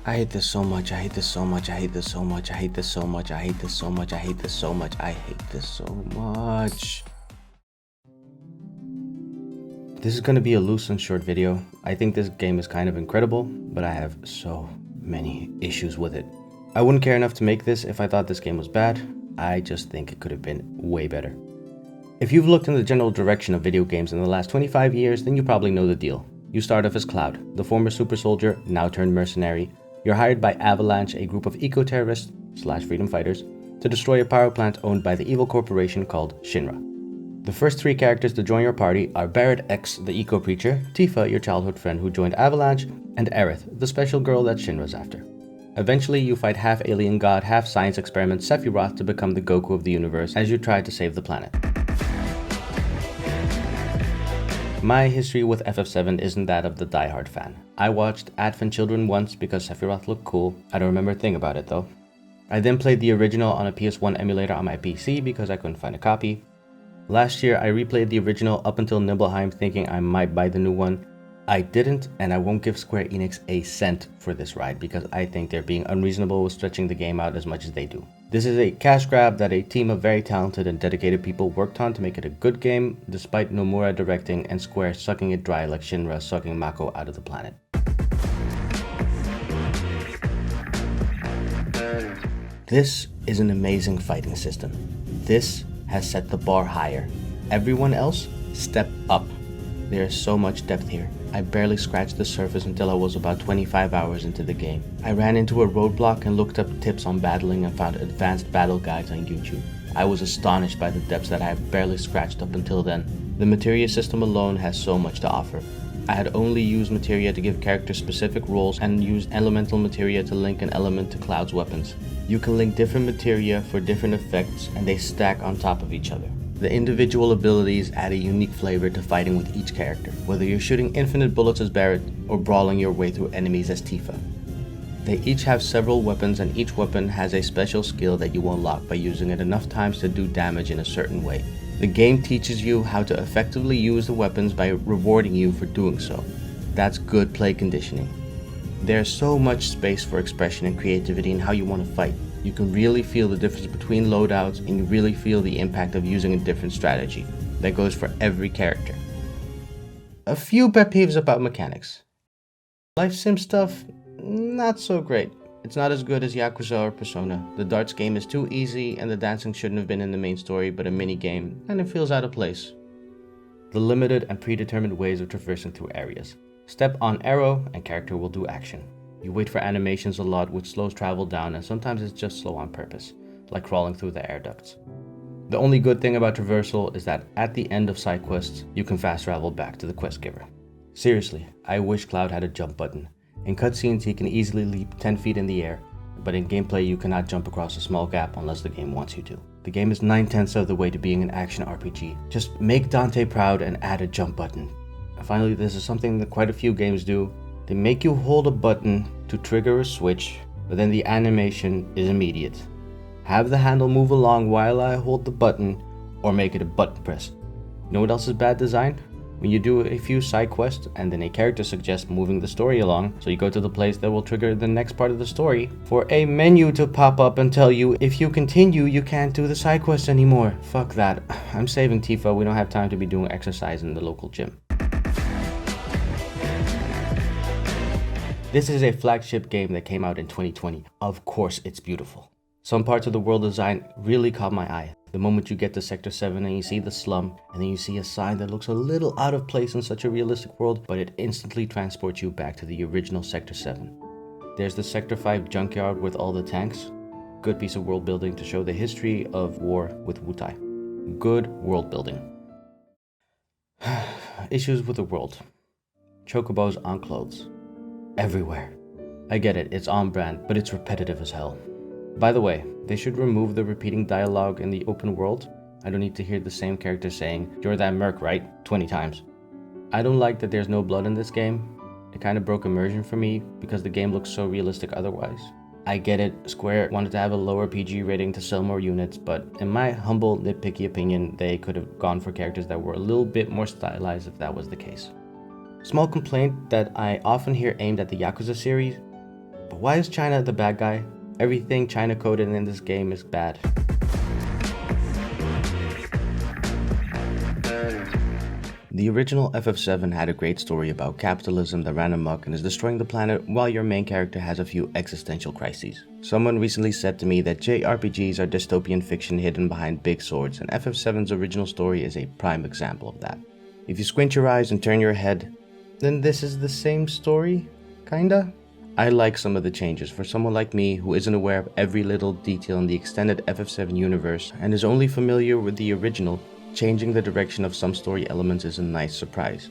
I hate this so much, I hate this so much, I hate this so much, I hate this so much, I hate this so much, I hate this so much, I hate this so much. This is gonna be a loose and short video. I think this game is kind of incredible, but I have so many issues with it. I wouldn't care enough to make this if I thought this game was bad. I just think it could have been way better. If you've looked in the general direction of video games in the last 25 years, then you probably know the deal. You start off as Cloud, the former super soldier, now turned mercenary. You're hired by Avalanche, a group of eco-terrorists / freedom fighters, to destroy a power plant owned by the evil corporation called Shinra. The first three characters to join your party are Barret X, the eco-preacher, Tifa, your childhood friend who joined Avalanche, and Aerith, the special girl that Shinra's after. Eventually, you fight half-alien god, half-science experiment Sephiroth to become the Goku of the universe as you try to save the planet. My history with FF7 isn't that of the diehard fan. I watched Advent Children once because Sephiroth looked cool. I don't remember a thing about it though. I then played the original on a PS1 emulator on my PC because I couldn't find a copy. Last year, I replayed the original up until Nibelheim thinking I might buy the new one. I didn't, and I won't give Square Enix a cent for this ride because I think they're being unreasonable with stretching the game out as much as they do. This is a cash grab that a team of very talented and dedicated people worked on to make it a good game, despite Nomura directing and Square sucking it dry like Shinra sucking Mako out of the planet. This is an amazing fighting system. This has set the bar higher. Everyone else, step up. There is so much depth here. I barely scratched the surface until I was about 25 hours into the game. I ran into a roadblock and looked up tips on battling and found advanced battle guides on YouTube. I was astonished by the depths that I have barely scratched up until then. The materia system alone has so much to offer. I had only used materia to give characters specific roles and used elemental materia to link an element to Cloud's weapons. You can link different materia for different effects and they stack on top of each other. The individual abilities add a unique flavor to fighting with each character, whether you're shooting infinite bullets as Barret or brawling your way through enemies as Tifa. They each have several weapons and each weapon has a special skill that you unlock by using it enough times to do damage in a certain way. The game teaches you how to effectively use the weapons by rewarding you for doing so. That's good play conditioning. There's so much space for expression and creativity in how you want to fight. You can really feel the difference between loadouts and you really feel the impact of using a different strategy. That goes for every character. A few pet peeves about mechanics. Life sim stuff, not so great. It's not as good as Yakuza or Persona. The darts game is too easy and the dancing shouldn't have been in the main story but a mini game, and it feels out of place. The limited and predetermined ways of traversing through areas. Step on arrow and character will do action. You wait for animations a lot which slows travel down and sometimes it's just slow on purpose, like crawling through the air ducts. The only good thing about traversal is that at the end of side quests, you can fast travel back to the quest giver. Seriously, I wish Cloud had a jump button. In cutscenes he can easily leap 10 feet in the air, but in gameplay you cannot jump across a small gap unless the game wants you to. The game is 9/10 of the way to being an action RPG. Just make Dante proud and add a jump button. Finally, this is something that quite a few games do. They make you hold a button to trigger a switch, but then the animation is immediate. Have the handle move along while I hold the button, or make it a button press. You know what else is bad design? When you do a few side quests and then a character suggests moving the story along, so you go to the place that will trigger the next part of the story, for a menu to pop up and tell you if you continue you can't do the side quest anymore. Fuck that. I'm saving Tifa, we don't have time to be doing exercise in the local gym. This is a flagship game that came out in 2020. Of course it's beautiful. Some parts of the world design really caught my eye. The moment you get to Sector 7 and you see the slum, and then you see a sign that looks a little out of place in such a realistic world, but it instantly transports you back to the original Sector 7. There's the Sector 5 junkyard with all the tanks. Good piece of world building to show the history of war with Wutai. Good world building. Issues with the world. Chocobos on clothes. Everywhere. I get it, it's on brand, but it's repetitive as hell. By the way, they should remove the repeating dialogue in the open world. I don't need to hear the same character saying, "You're that merc, right?" 20 times. I don't like that there's no blood in this game. It kind of broke immersion for me because the game looks so realistic otherwise. I get it, Square wanted to have a lower PG rating to sell more units, but in my humble nitpicky opinion, they could have gone for characters that were a little bit more stylized if that was the case. Small complaint that I often hear aimed at the Yakuza series. But why is China the bad guy? Everything China coded in this game is bad. The original FF7 had a great story about capitalism that ran amok and is destroying the planet while your main character has a few existential crises. Someone recently said to me that JRPGs are dystopian fiction hidden behind big swords, and FF7's original story is a prime example of that. If you squint your eyes and turn your head, then this is the same story? Kinda? I like some of the changes. For someone like me who isn't aware of every little detail in the extended FF7 universe and is only familiar with the original, changing the direction of some story elements is a nice surprise.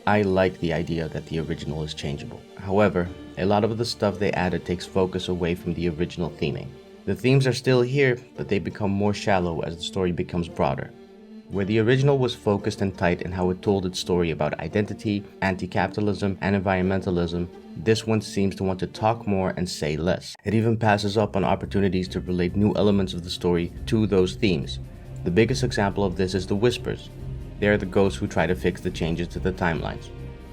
I like the idea that the original is changeable. However, a lot of the stuff they added takes focus away from the original theming. The themes are still here, but they become more shallow as the story becomes broader. Where the original was focused and tight in how it told its story about identity, anti-capitalism, and environmentalism, this one seems to want to talk more and say less. It even passes up on opportunities to relate new elements of the story to those themes. The biggest example of this is the Whispers. They are the ghosts who try to fix the changes to the timelines.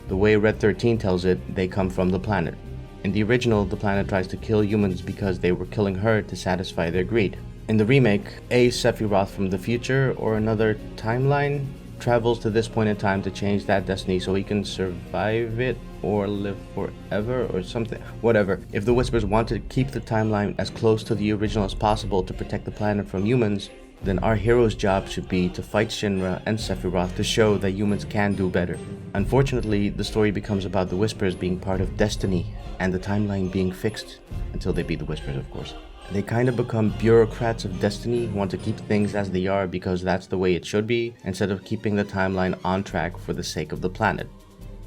The way Red 13 tells it, they come from the planet. In the original, the planet tries to kill humans because they were killing her to satisfy their greed. In the remake, a Sephiroth from the future or another timeline travels to this point in time to change that destiny so he can survive it or live forever or something. Whatever. If the Whispers want to keep the timeline as close to the original as possible to protect the planet from humans, then our hero's job should be to fight Shinra and Sephiroth to show that humans can do better. Unfortunately, the story becomes about the Whispers being part of destiny and the timeline being fixed, until they beat the Whispers, of course. They kind of become bureaucrats of destiny who want to keep things as they are because that's the way it should be, instead of keeping the timeline on track for the sake of the planet.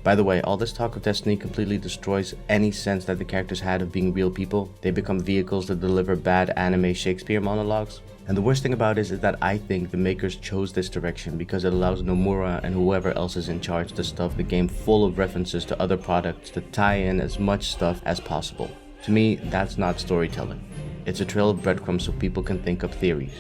By the way, all this talk of destiny completely destroys any sense that the characters had of being real people. They become vehicles to deliver bad anime Shakespeare monologues. And the worst thing about it is that I think the makers chose this direction because it allows Nomura and whoever else is in charge to stuff the game full of references to other products to tie in as much stuff as possible. To me, that's not storytelling. It's a trail of breadcrumbs so people can think up theories.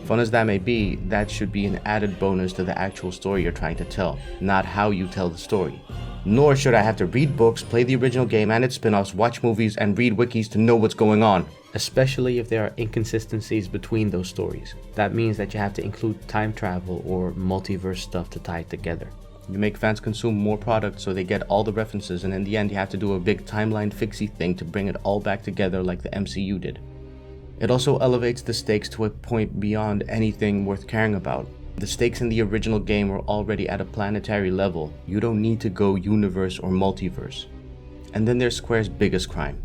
Fun as that may be, that should be an added bonus to the actual story you're trying to tell, not how you tell the story. Nor should I have to read books, play the original game and its spin-offs, watch movies, and read wikis to know what's going on. Especially if there are inconsistencies between those stories. That means that you have to include time travel or multiverse stuff to tie it together. You make fans consume more products so they get all the references, and in the end you have to do a big timeline fixie thing to bring it all back together like the MCU did. It also elevates the stakes to a point beyond anything worth caring about. The stakes in the original game were already at a planetary level. You don't need to go universe or multiverse. And then there's Square's biggest crime.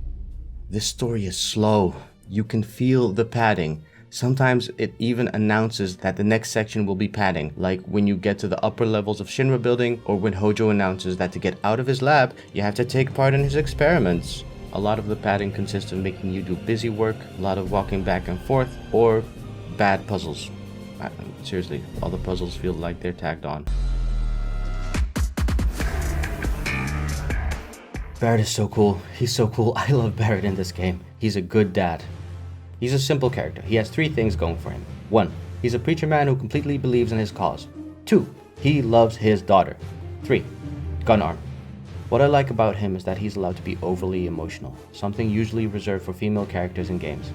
This story is slow. You can feel the padding. Sometimes it even announces that the next section will be padding, like when you get to the upper levels of Shinra building, or when Hojo announces that to get out of his lab, you have to take part in his experiments. A lot of the padding consists of making you do busy work, a lot of walking back and forth, or bad puzzles. Seriously, all the puzzles feel like they're tagged on. Barret is so cool. He's so cool. I love Barret in this game. He's a good dad. He's a simple character. He has 3 things going for him. 1. He's a preacher man who completely believes in his cause. 2. He loves his daughter. 3. Gun arm. What I like about him is that he's allowed to be overly emotional, something usually reserved for female characters in games.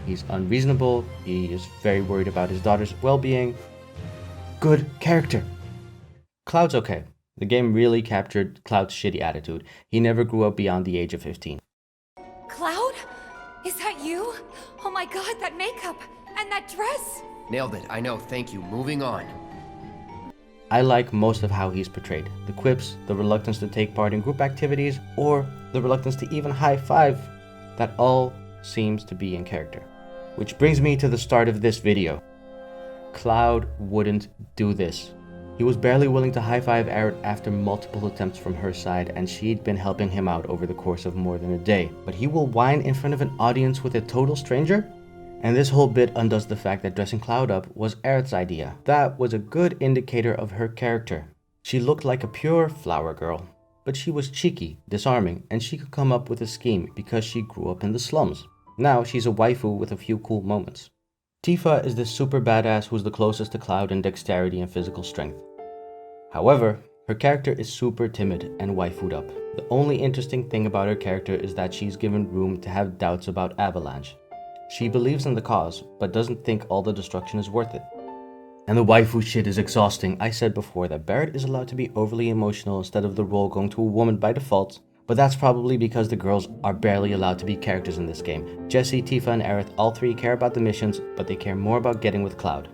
He's unreasonable, he is very worried about his daughter's well-being. Good character. Cloud's okay. The game really captured Cloud's shitty attitude. He never grew up beyond the age of 15. Cloud? Is that you? Oh my god, that makeup! And that dress! Nailed it, I know, thank you. Moving on. I like most of how he's portrayed. The quips, the reluctance to take part in group activities, or the reluctance to even high-five. That all seems to be in character. Which brings me to the start of this video. Cloud wouldn't do this. He was barely willing to high-five Aerith after multiple attempts from her side, and she'd been helping him out over the course of more than a day. But he will whine in front of an audience with a total stranger? And this whole bit undoes the fact that dressing Cloud up was Aerith's idea. That was a good indicator of her character. She looked like a pure flower girl, but she was cheeky, disarming, and she could come up with a scheme because she grew up in the slums. Now she's a waifu with a few cool moments. Tifa is this super badass who's the closest to Cloud in dexterity and physical strength. However, her character is super timid and waifu'd up. The only interesting thing about her character is that she's given room to have doubts about Avalanche. She believes in the cause, but doesn't think all the destruction is worth it. And the waifu shit is exhausting. I said before that Barret is allowed to be overly emotional instead of the role going to a woman by default, but that's probably because the girls are barely allowed to be characters in this game. Jessie, Tifa, and Aerith all three care about the missions, but they care more about getting with Cloud.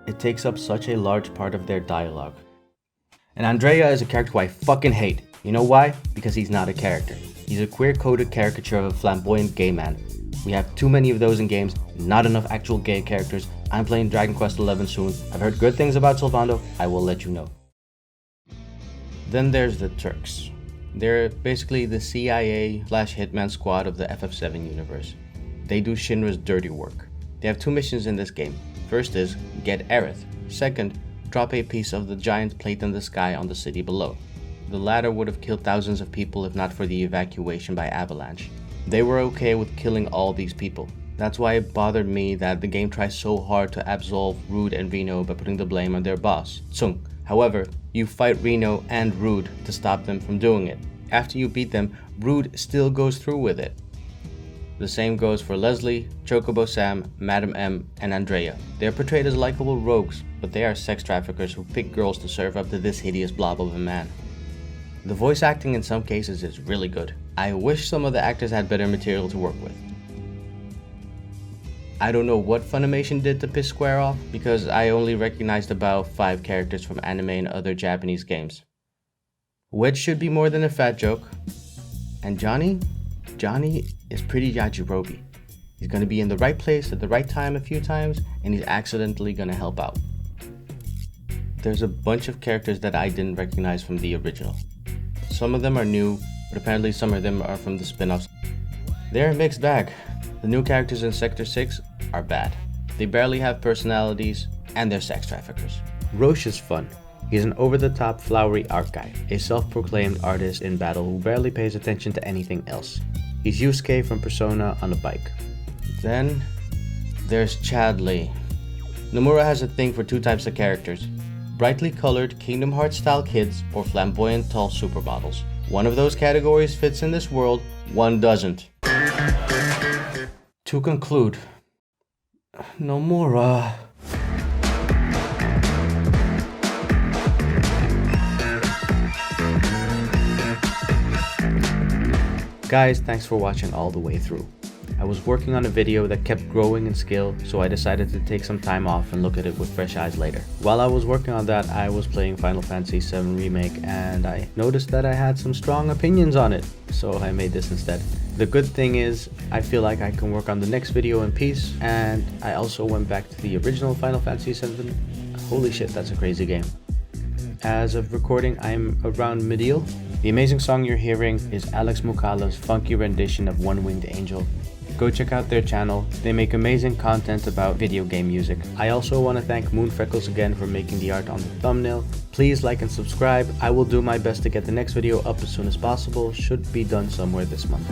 It takes up such a large part of their dialogue. And Andrea is a character who I fucking hate. You know why? Because he's not a character. He's a queer-coded caricature of a flamboyant gay man. We have too many of those in games, not enough actual gay characters. I'm playing Dragon Quest XI soon. I've heard good things about Sylvando. I will let you know. Then there's the Turks. They're basically the CIA/Hitman squad of the FF7 universe. They do Shinra's dirty work. They have two missions in this game. First is, get Aerith. Second, drop a piece of the giant plate in the sky on the city below. The latter would have killed thousands of people if not for the evacuation by Avalanche. They were okay with killing all these people. That's why it bothered me that the game tries so hard to absolve Rude and Reno by putting the blame on their boss, Tsung. However, you fight Reno and Rude to stop them from doing it. After you beat them, Rude still goes through with it. The same goes for Leslie, Chocobo Sam, Madam M, and Andrea. They are portrayed as likable rogues, but they are sex traffickers who pick girls to serve up to this hideous blob of a man. The voice acting in some cases is really good. I wish some of the actors had better material to work with. I don't know what Funimation did to piss Square off, because I only recognized about 5 characters from anime and other Japanese games. Wedge should be more than a fat joke. And Johnny is pretty Yajirobe. He's gonna be in the right place at the right time a few times, and he's accidentally gonna help out. There's a bunch of characters that I didn't recognize from the original. Some of them are new, but apparently some of them are from the spin-offs. They're a mixed bag. The new characters in Sector 6 are bad. They barely have personalities, and they're sex traffickers. Roche is fun. He's an over-the-top flowery art guy, a self-proclaimed artist in battle who barely pays attention to anything else. He's Yusuke from Persona on a bike. Then, there's Chadley. Nomura has a thing for 2 types of characters: brightly colored Kingdom Hearts style kids or flamboyant tall supermodels. One of those categories fits in this world, one doesn't. To conclude, Nomura. Guys, thanks for watching all the way through. I was working on a video that kept growing in skill, so I decided to take some time off and look at it with fresh eyes later. While I was working on that, I was playing Final Fantasy VII Remake, and I noticed that I had some strong opinions on it, so I made this instead. The good thing is, I feel like I can work on the next video in peace, and I also went back to the original Final Fantasy VII. Holy shit, that's a crazy game. As of recording, I'm around Midil. The amazing song you're hearing is Alex Moukala's funky rendition of One Winged Angel. Go check out their channel. They make amazing content about video game music. I also want to thank Moonfreckles again for making the art on the thumbnail. Please like and subscribe. I will do my best to get the next video up as soon as possible. Should be done somewhere this month.